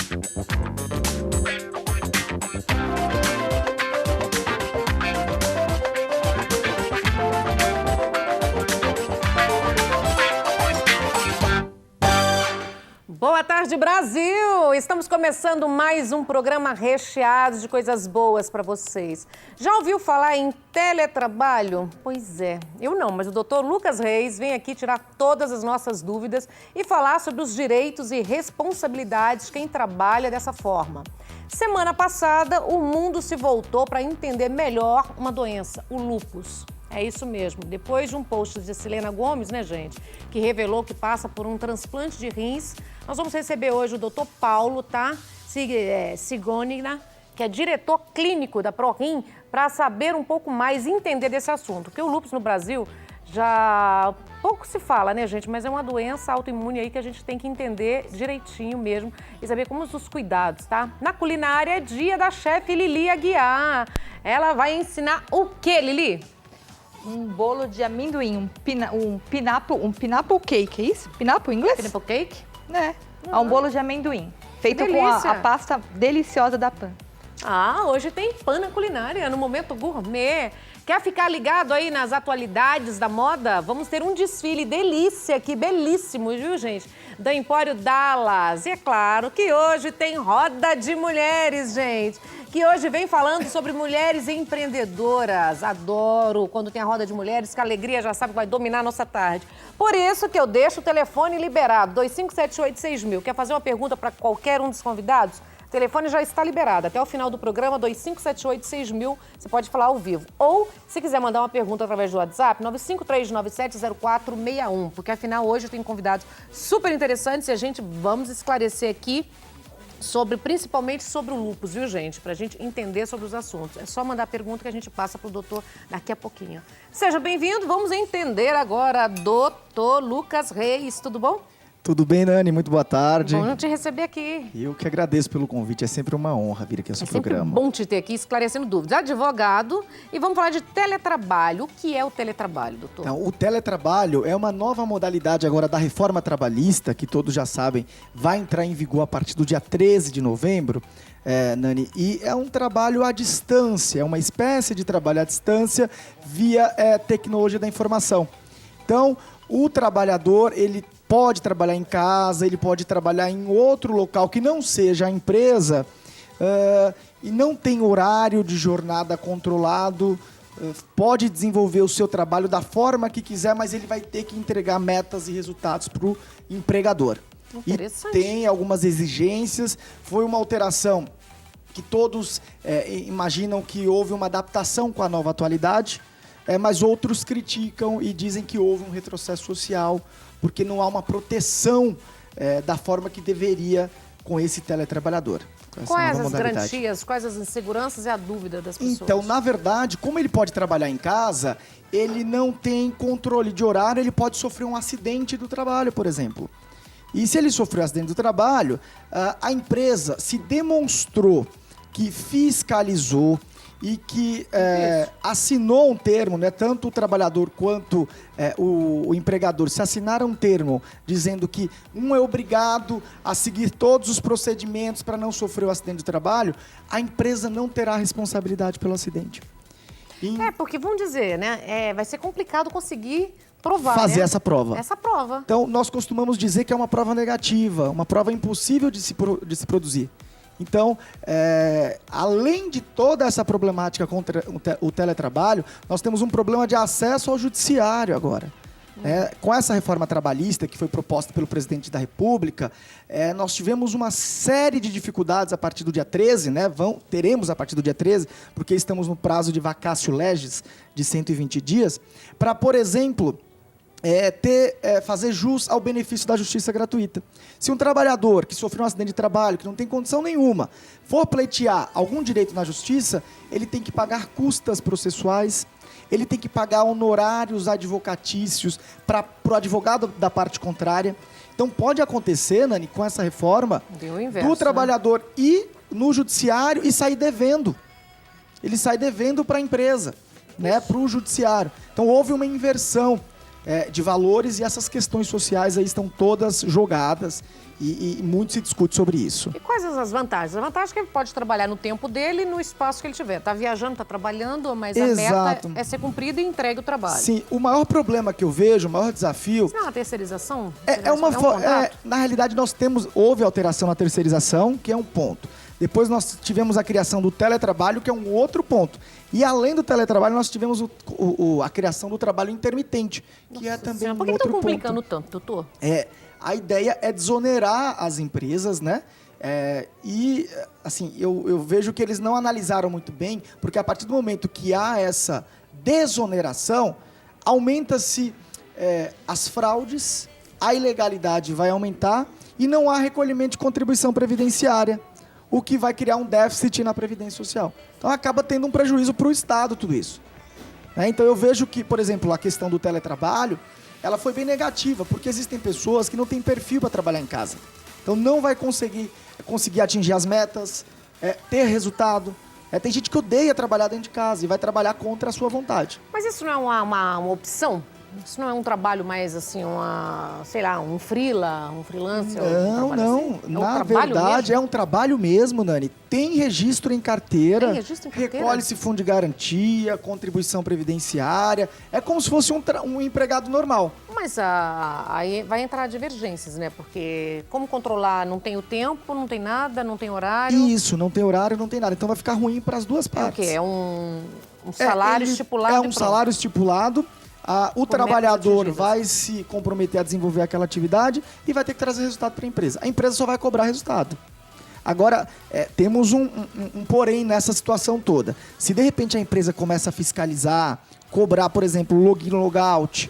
Boa tarde, Brasil! Estamos começando mais um programa recheado de coisas boas para vocês. Já ouviu falar em teletrabalho? Pois é, eu não, mas o doutor Lucas Reis vem aqui tirar todas as nossas dúvidas e falar sobre os direitos e responsabilidades de quem trabalha dessa forma. Semana passada, o mundo se voltou para entender melhor uma doença, o lúpus. É isso mesmo. Depois de um post de Selena Gomes, né, gente, que revelou que passa por um transplante de rins, nós vamos receber hoje o doutor Paulo, tá? Sigonina, que é diretor clínico da ProRim, para saber um pouco mais e entender desse assunto. Porque o lúpus no Brasil já pouco se fala, né, gente? Mas é uma doença autoimune aí que a gente tem que entender direitinho mesmo e saber como os cuidados, tá? Na culinária é dia da chefe Lili Aguiar. Ela vai ensinar o quê, Lili? Um bolo de amendoim, um pineapple cake, é isso? Pineapple em inglês? Pineapple cake? É, um bolo de amendoim, feito com a pasta deliciosa da Pan. Ah, hoje tem Pan na culinária, no Momento Gourmet. Quer ficar ligado aí nas atualidades da moda? Vamos ter um desfile delícia aqui, belíssimo, viu, gente? Da Empório Dallas. E é claro que hoje tem Roda de Mulheres, gente. Que hoje vem falando sobre mulheres empreendedoras. Adoro quando tem a Roda de Mulheres, que a alegria já sabe que vai dominar a nossa tarde. Por isso que eu deixo o telefone liberado, 25786000. Quer fazer uma pergunta para qualquer um dos convidados? O telefone já está liberado. Até o final do programa, 25786000, você pode falar ao vivo. Ou, se quiser mandar uma pergunta através do WhatsApp, 953970461. Porque, afinal, hoje tem convidados super interessantes e a gente vamos esclarecer aqui principalmente sobre o lúpus, viu, gente? Pra gente entender sobre os assuntos. É só mandar pergunta que a gente passa pro doutor daqui a pouquinho. Seja bem-vindo, vamos entender agora, doutor Lucas Reis, tudo bom? Tudo bem, Nani? Muito boa tarde. Bom te receber aqui. Eu que agradeço pelo convite, é sempre uma honra vir aqui ao seu programa. É sempre bom te ter aqui, esclarecendo dúvidas. Advogado, e vamos falar de teletrabalho. O que é o teletrabalho, doutor? Então, o teletrabalho é uma nova modalidade agora da reforma trabalhista, que todos já sabem, vai entrar em vigor a partir do dia 13 de novembro, Nani, e é um trabalho à distância, é uma espécie de trabalho à distância via tecnologia da informação. Então, o trabalhador, ele pode trabalhar em casa, ele pode trabalhar em outro local que não seja a empresa e não tem horário de jornada controlado, pode desenvolver o seu trabalho da forma que quiser, mas ele vai ter que entregar metas e resultados para o empregador. E tem algumas exigências, foi uma alteração que todos imaginam que houve uma adaptação com a nova atualidade, mas outros criticam e dizem que houve um retrocesso social, porque não há uma proteção da forma que deveria com esse teletrabalhador. Quais as garantias, quais as inseguranças e a dúvida das pessoas? Então, na verdade, como ele pode trabalhar em casa, ele não tem controle de horário, ele pode sofrer um acidente do trabalho, por exemplo. E se ele sofreu um acidente do trabalho, a empresa se demonstrou que fiscalizou e que assinou um termo, né, tanto o trabalhador quanto o empregador se assinaram um termo dizendo que um é obrigado a seguir todos os procedimentos para não sofrer o acidente de trabalho, a empresa não terá responsabilidade pelo acidente. Porque vamos dizer, né, vai ser complicado conseguir provar, fazer né? essa prova. Então, nós costumamos dizer que é uma prova negativa, uma prova impossível de se produzir. Então, além de toda essa problemática contra o teletrabalho, nós temos um problema de acesso ao judiciário agora. Com essa reforma trabalhista que foi proposta pelo presidente da República, nós tivemos uma série de dificuldades a partir do dia 13, né? Teremos a partir do dia 13, porque estamos no prazo de vacatio legis de 120 dias, para, por exemplo, fazer jus ao benefício da justiça gratuita. Se um trabalhador que sofreu um acidente de trabalho, que não tem condição nenhuma, for pleitear algum direito na justiça, ele tem que pagar custas processuais, ele tem que pagar honorários advocatícios para o advogado da parte contrária. Então pode acontecer, Nani, com essa reforma, do trabalhador ir no judiciário e sair devendo. Ele sai devendo para a empresa, né, para o judiciário. Então houve uma inversão. de valores, e essas questões sociais aí estão todas jogadas e muito se discute sobre isso. E quais as vantagens? A vantagem é que ele pode trabalhar no tempo dele e no espaço que ele tiver. Tá viajando, tá trabalhando, mas a meta é ser cumprida e entregue o trabalho. Sim, o maior problema que eu vejo, o maior desafio... Isso não é uma terceirização? Na realidade, houve alteração na terceirização, que é um ponto. Depois nós tivemos a criação do teletrabalho, que é um outro ponto. E além do teletrabalho, nós tivemos a criação do trabalho intermitente, que é também um outro ponto. Por que estão complicando tanto, doutor? A ideia é desonerar as empresas, né? Assim, eu vejo que eles não analisaram muito bem, porque a partir do momento que há essa desoneração, aumenta-se as fraudes, a ilegalidade vai aumentar e não há recolhimento de contribuição previdenciária, o que vai criar um déficit na Previdência Social. Então, acaba tendo um prejuízo para o Estado tudo isso. Então, eu vejo que, por exemplo, a questão do teletrabalho, ela foi bem negativa, porque existem pessoas que não têm perfil para trabalhar em casa. Então, não vai conseguir atingir as metas, ter resultado. Tem gente que odeia trabalhar dentro de casa e vai trabalhar contra a sua vontade. Mas isso não é uma opção? Isso não é um trabalho mais assim, um freelancer? Não. Assim? Na verdade, é um trabalho mesmo, Nani. Tem registro em carteira, recolhe-se fundo de garantia, contribuição previdenciária. É como se fosse um empregado normal. Mas aí vai entrar divergências, né? Porque como controlar? Não tem o tempo, não tem nada, não tem horário. Isso, não tem horário, não tem nada. Então vai ficar ruim para as duas partes. É o quê? É um salário estipulado? É um salário estipulado. O trabalhador vai se comprometer a desenvolver aquela atividade e vai ter que trazer resultado para a empresa. A empresa só vai cobrar resultado. Agora, temos um porém nessa situação toda. Se de repente a empresa começa a fiscalizar, cobrar, por exemplo, login, logout,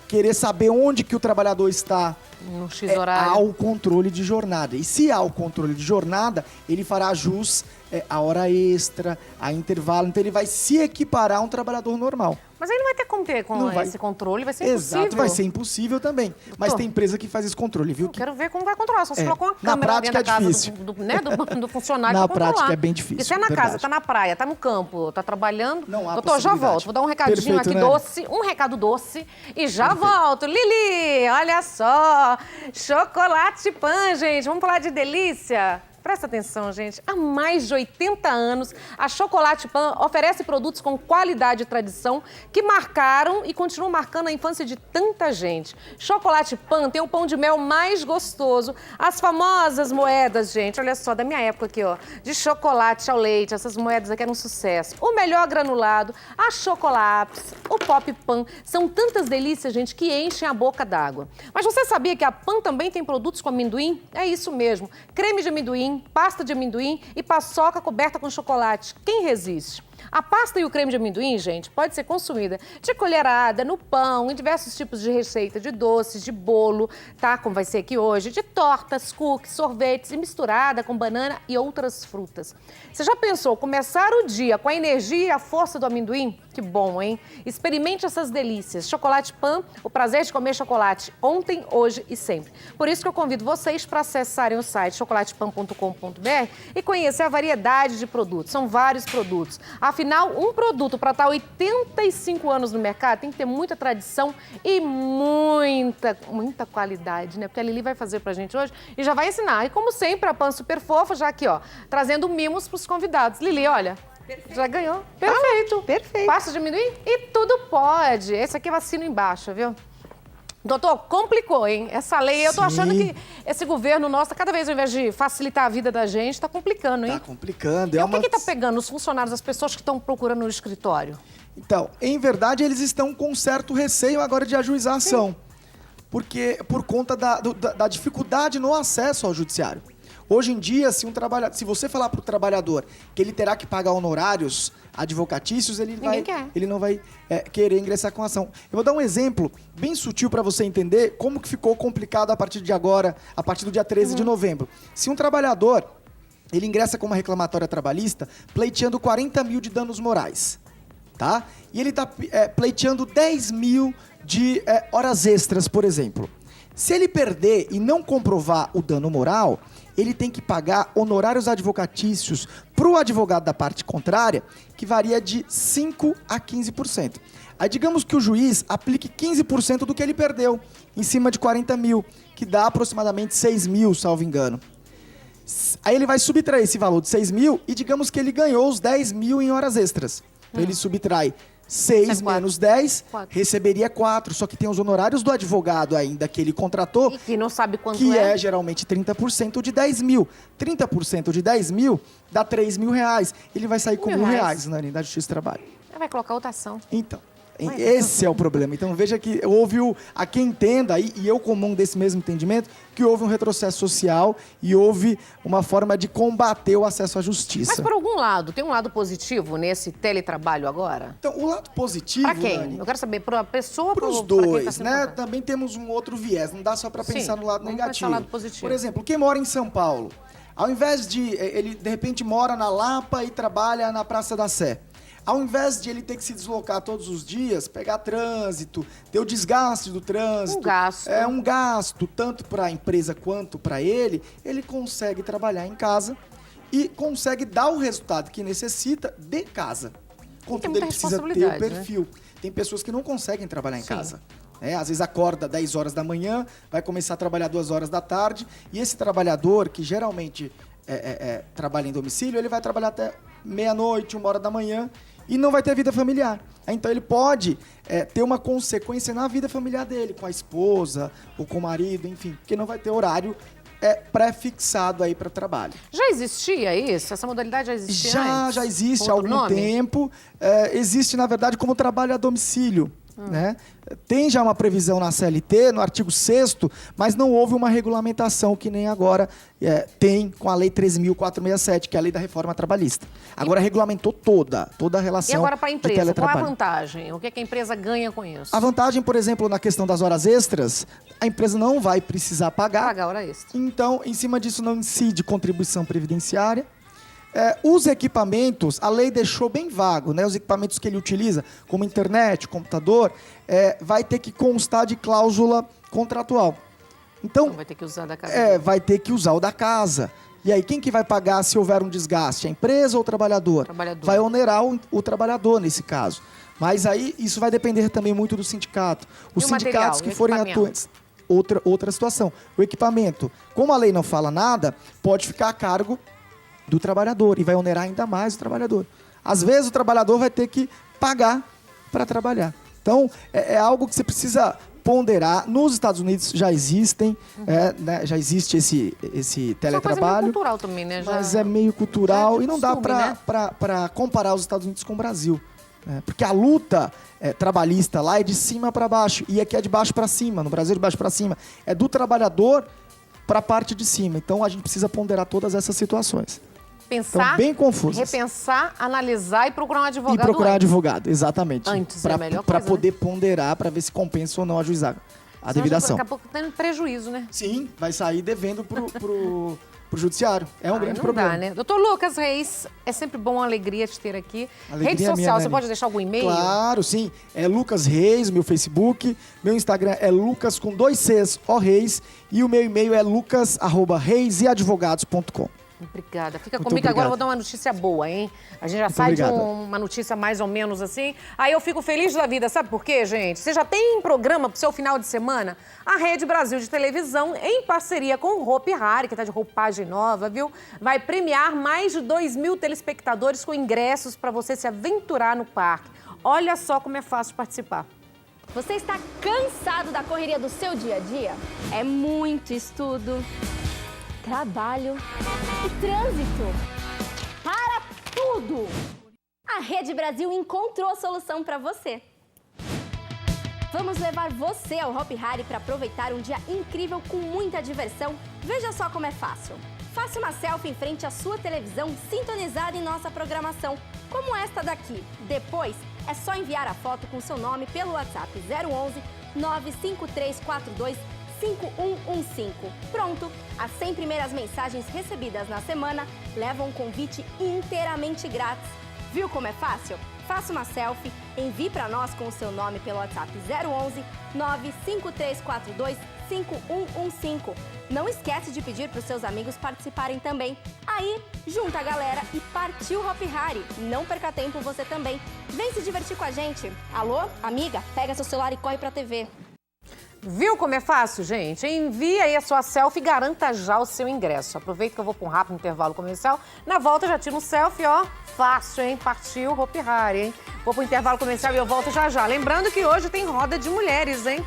querer saber onde que o trabalhador está, no X horário, há o controle de jornada. E se há o controle de jornada, ele fará jus a hora extra, a intervalo. Então ele vai se equiparar a um trabalhador normal. Mas aí não vai ter como ter esse controle, vai ser impossível. Exato, vai ser impossível também. Doutor, mas tem empresa que faz esse controle, viu? Quero ver como vai controlar. Só se colocar uma câmera na prática dentro da difícil. casa do funcionário na para controlar. prática é bem difícil. Isso é na casa, tá na praia, tá no campo, tá trabalhando. Não há Doutor, já volto. Vou dar um recadinho aqui doce, um recado doce e já volto. Lili, olha só, Chocolate Pan, gente. Vamos falar de delícia? Presta atenção, gente. Há mais de 80 anos, a Chocolate Pan oferece produtos com qualidade e tradição que marcaram e continuam marcando a infância de tanta gente. Chocolate Pan tem o pão de mel mais gostoso, as famosas moedas, gente, olha só, da minha época aqui, ó, de chocolate ao leite, essas moedas aqui eram um sucesso. O melhor granulado, a Chocolaps, o Pop Pan, são tantas delícias, gente, que enchem a boca d'água. Mas você sabia que a Pan também tem produtos com amendoim? É isso mesmo, creme de amendoim, pasta de amendoim e paçoca coberta com chocolate. Quem resiste? A pasta e o creme de amendoim, gente, pode ser consumida de colherada, no pão, em diversos tipos de receita, de doces, de bolo, tá? Como vai ser aqui hoje, de tortas, cookies, sorvetes e misturada com banana e outras frutas. Você já pensou começar o dia com a energia e a força do amendoim? Que bom, hein? Experimente essas delícias. Chocolate Pan, o prazer de comer chocolate ontem, hoje e sempre. Por isso que eu convido vocês para acessarem o site chocolatepan.com.br e conhecer a variedade de produtos. São vários produtos. Afinal, um produto para estar 85 anos no mercado tem que ter muita tradição e muita qualidade, né? Porque a Lili vai fazer pra gente hoje e já vai ensinar. E como sempre, a Pan super fofa, já aqui, ó, trazendo mimos pros convidados. Lili, olha. Perfeito. Já ganhou. Perfeito. Perfeito. Pasta de amendoim e tudo pode. Esse aqui eu assino embaixo, viu? Doutor, complicou, hein? Essa lei, eu tô achando que esse governo nosso, cada vez ao invés de facilitar a vida da gente, tá complicando, hein? Tá complicando. E o que tá pegando os funcionários, as pessoas que estão procurando no escritório? Então, em verdade, eles estão com um certo receio agora de ajuizar a ação. Por conta da dificuldade no acesso ao judiciário. Hoje em dia, se você falar para o trabalhador que ele terá que pagar honorários advocatícios, ele não vai querer ingressar com a ação. Eu vou dar um exemplo bem sutil para você entender como que ficou complicado a partir de agora, a partir do dia 13 de novembro. Se um trabalhador ele ingressa com uma reclamatória trabalhista pleiteando 40 mil de danos morais, tá? E ele está pleiteando 10 mil de horas extras, por exemplo. Se ele perder e não comprovar o dano moral, ele tem que pagar honorários advocatícios para o advogado da parte contrária, que varia de 5% a 15%. Aí digamos que o juiz aplique 15% do que ele perdeu, em cima de 40 mil, que dá aproximadamente 6 mil, salvo engano. Aí ele vai subtrair esse valor de 6 mil e digamos que ele ganhou os 10 mil em horas extras. Então ele subtrai 6 menos 10, receberia 4. Só que tem os honorários do advogado ainda que ele contratou. E que não sabe quanto que é geralmente 30% de 10 mil. 30% de 10 mil dá 3 mil reais. Ele vai sair com R$1.000 na linha da Justiça do Trabalho. Vai colocar outra ação. Então, esse é o problema. Então veja que houve a quem entenda, e eu comum desse mesmo entendimento, que houve um retrocesso social e houve uma forma de combater o acesso à justiça. Mas por algum lado, tem um lado positivo nesse teletrabalho agora? Então, o lado positivo, Para quem? Nani, Eu quero saber, para a pessoa ou para os quem dois, tá sendo né? contratado? Também temos um outro viés, não dá só para pensar no lado vamos negativo. pensar no lado positivo. Por exemplo, quem mora em São Paulo, ao invés de ele de repente mora na Lapa e trabalha na Praça da Sé. Ao invés de ele ter que se deslocar todos os dias, pegar trânsito, ter o desgaste do trânsito. Um gasto. É um gasto, tanto para a empresa quanto para ele consegue trabalhar em casa e consegue dar o resultado que necessita de casa. Contudo, ele precisa ter o perfil. Né? Tem pessoas que não conseguem trabalhar em casa. Às vezes acorda 10 horas da manhã, vai começar a trabalhar 2 horas da tarde, e esse trabalhador, que geralmente trabalha em domicílio, ele vai trabalhar até meia-noite, 1 hora da manhã, e não vai ter vida familiar. Então ele pode ter uma consequência na vida familiar dele, com a esposa ou com o marido, enfim, porque não vai ter horário pré-fixado aí para trabalho. Já existia isso? Essa modalidade já existia antes? Já existe há algum tempo. Existe, na verdade, como trabalho a domicílio. Né? Tem já uma previsão na CLT, no artigo 6º, mas não houve uma regulamentação que nem agora tem com a Lei 13.467, que é a Lei da Reforma Trabalhista. Agora regulamentou toda a relação. E agora para a empresa, qual é a teletrabalho. vantagem? O que a empresa ganha com isso? A vantagem, por exemplo, na questão das horas extras, a empresa não vai precisar pagar hora extra. Então, em cima disso, não incide contribuição previdenciária. Os equipamentos, a lei deixou bem vago, né? Os equipamentos que ele utiliza, como internet, computador, vai ter que constar de cláusula contratual. Então vai ter que usar da casa. Vai ter que usar o da casa. E aí, quem que vai pagar se houver um desgaste? A empresa ou o trabalhador? Vai onerar o trabalhador nesse caso. Mas aí, isso vai depender também muito do sindicato. Os sindicatos que forem atuantes. Outra situação. O equipamento, como a lei não fala nada, pode ficar a cargo do trabalhador e vai onerar ainda mais o trabalhador. Às vezes o trabalhador vai ter que pagar para trabalhar. Então, é algo que você precisa ponderar. Nos Estados Unidos já existem, né, já existe esse teletrabalho. Isso é meio cultural também, né? Mas é meio cultural e não dá né? para comparar os Estados Unidos com o Brasil. Porque a luta trabalhista lá é de cima para baixo e aqui é de baixo para cima. No Brasil, de baixo para cima. É do trabalhador para a parte de cima. Então, a gente precisa ponderar todas essas situações. Pensar, bem confusas. Repensar, analisar e procurar um advogado. E procurar advogado, exatamente. Antes é a melhor coisa, para poder ponderar, para ver se compensa ou não ajuizar a devida ação. Daqui a pouco tendo prejuízo, né? Sim, vai sair devendo pro judiciário. É um grande problema. Dá, né? Doutor Lucas Reis, é sempre bom, uma alegria te ter aqui. Rede social, minha, você pode deixar algum e-mail? Claro, sim. É Lucas Reis, meu Facebook. Meu Instagram é Lucas com 2 Cs, Reis. E o meu e-mail é lucas@reiseadvogados.com. Obrigada. Fica comigo agora, eu vou dar uma notícia boa, hein? A gente já sai de uma notícia mais ou menos assim. Aí eu fico feliz da vida, sabe por quê, gente? Você já tem programa pro seu final de semana? A Rede Brasil de Televisão, em parceria com o Hopi Hari, que tá de roupagem nova, viu? Vai premiar mais de 2.000 telespectadores com ingressos para você se aventurar no parque. Olha só como é fácil participar. Você está cansado da correria do seu dia a dia? É muito estudo, trabalho e trânsito. Para tudo! A Rede Brasil encontrou a solução para você. Vamos levar você ao Hopi Hari para aproveitar um dia incrível com muita diversão. Veja só como é fácil. Faça uma selfie em frente à sua televisão sintonizada em nossa programação, como esta daqui. Depois, é só enviar a foto com seu nome pelo WhatsApp 011 95342 5115. Pronto! As 100 primeiras mensagens recebidas na semana levam um convite inteiramente grátis. Viu como é fácil? Faça uma selfie, envie para nós com o seu nome pelo WhatsApp 011 95342 5115. Não esquece de pedir para os seus amigos participarem também. Aí Aí, junta a galera e partiu Hopi Hari. Não perca tempo você também. Vem se divertir com a gente. Alô, amiga? Pega seu celular e corre pra TV. Viu como é fácil, gente? Envie aí a sua selfie e garanta já o seu ingresso. Aproveita que eu vou para um rápido intervalo comercial. Na volta já tiro um selfie, ó. Fácil, hein? Partiu Hopi Hari, hein? Vou pro intervalo comercial e eu volto já já. Lembrando que hoje tem roda de mulheres, hein?